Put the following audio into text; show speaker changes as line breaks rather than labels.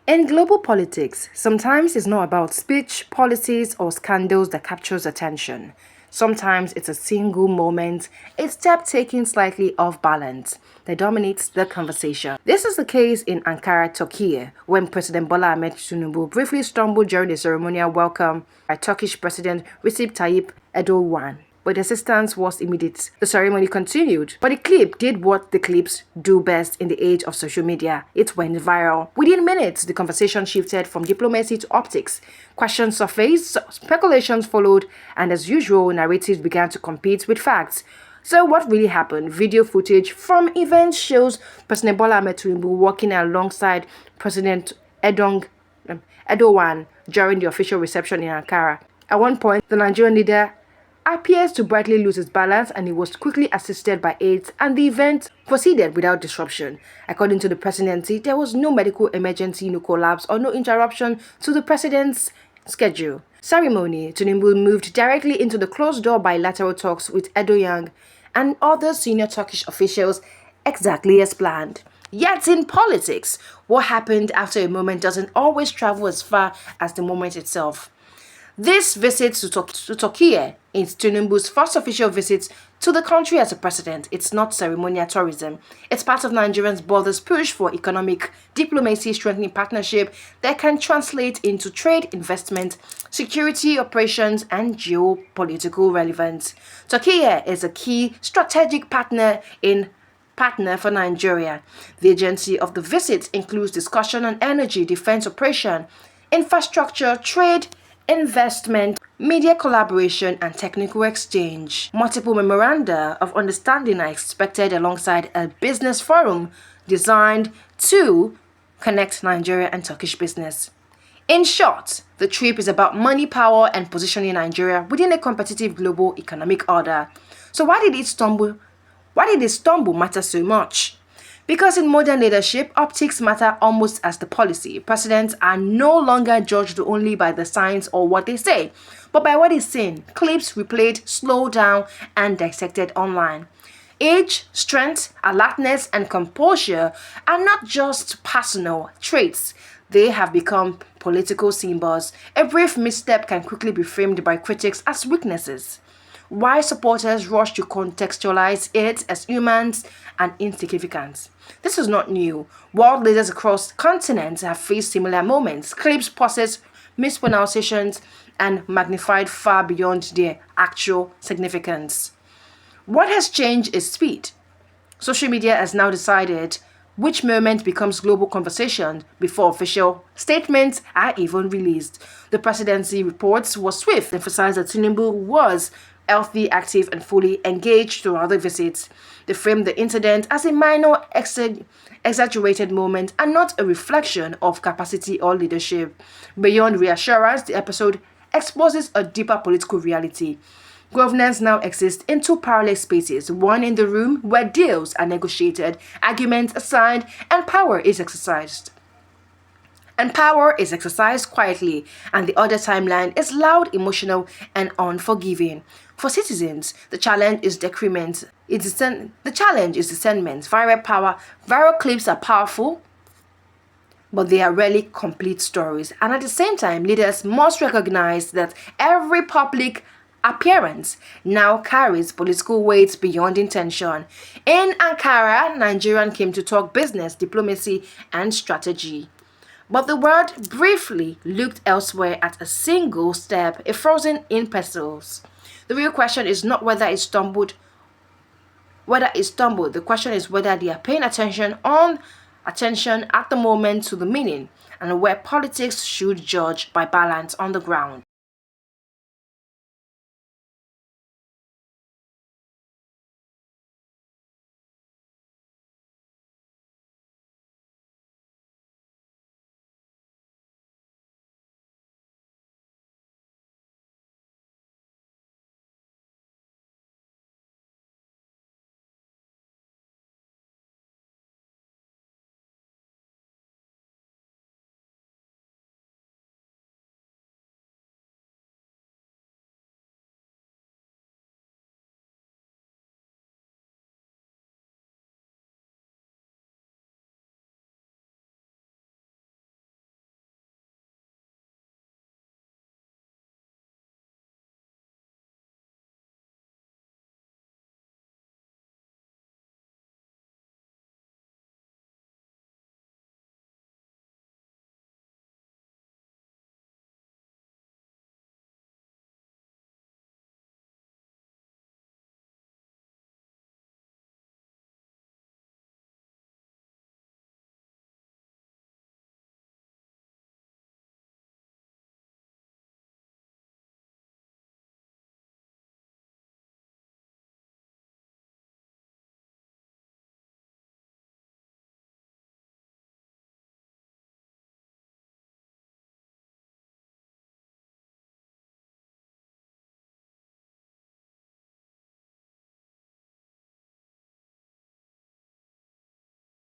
In global politics, sometimes it's not about speech, policies, or scandals that captures attention. Sometimes it's a single moment, a step taken slightly off balance that dominates the conversation. This is the case in Ankara, Turkiye, when President Bola Ahmed Tinubu briefly stumbled during the ceremonial welcome by Turkish President Recep Tayyip Erdogan. But the assistance was immediate. The ceremony continued, but the clip did what the clips do best in the age of social media. It went viral. Within minutes, the conversation shifted from diplomacy to optics. Questions surfaced, speculations followed, and as usual, narratives began to compete with facts. So what really happened? Video footage from events shows President Bola Ahmed Tinubu walking alongside President Erdogan during the official reception in Ankara. At one point, the Nigerian leader appears to brightly lose his balance and he was quickly assisted by aides and the event proceeded without disruption. According to the presidency, there was no medical emergency, no collapse or no interruption to the president's schedule. Ceremony, Tinubu moved directly into the closed-door bilateral talks with Erdogan and other senior Turkish officials exactly as planned. Yet in politics, what happened after a moment doesn't always travel as far as the moment itself. This visit to Turkiye is Tinubu's first official visit to the country as a president. It's not ceremonial tourism. It's part of Nigeria's boldest push for economic diplomacy, strengthening partnership that can translate into trade, investment, security operations, and geopolitical relevance. Turkiye is a key strategic partner for Nigeria. The agency of the visit includes discussion on energy, defense operation, infrastructure, trade, investment, media collaboration, and technical exchange. Multiple memoranda of understanding are expected alongside a business forum designed to connect Nigeria and Turkish business. In short, the trip is about money, power, and positioning Nigeria within a competitive global economic order. So why did this stumble matter so much? Because in modern leadership, optics matter almost as the policy. Presidents are no longer judged only by the signs or what they say, but by what is seen, clips replayed, slowed down, and dissected online. Age, strength, alertness, and composure are not just personal traits. They have become political symbols. A brief misstep can quickly be framed by critics as weaknesses, why supporters rush to contextualize it as humans and insignificant. This is not new. World leaders across continents have faced similar moments. Clips, pauses, mispronunciations, and magnified far beyond their actual significance. What has changed is speed. Social media has now decided which moment becomes global conversation before official statements are even released. The presidency reports were swift, emphasized that Tinubu was healthy, active, and fully engaged throughout the visit. They framed the incident as a minor, exaggerated moment and not a reflection of capacity or leadership. Beyond reassurance, the episode exposes a deeper political reality. Governance now exists in two parallel spaces, one in the room where deals are negotiated, arguments assigned, and power is exercised. Quietly, and the other timeline is loud, emotional, and unforgiving. For citizens, the challenge is discernment. Viral clips are powerful, but they are rarely complete stories. And at the same time, leaders must recognize that every public appearance now carries political weight beyond intention. In Ankara, Nigerian came to talk business, diplomacy, and strategy. But the world briefly looked elsewhere at a single step, a frozen in petals. The real question is not whether it stumbled. The question is whether they are paying attention at the moment to the meaning and where politics should judge by balance on the ground.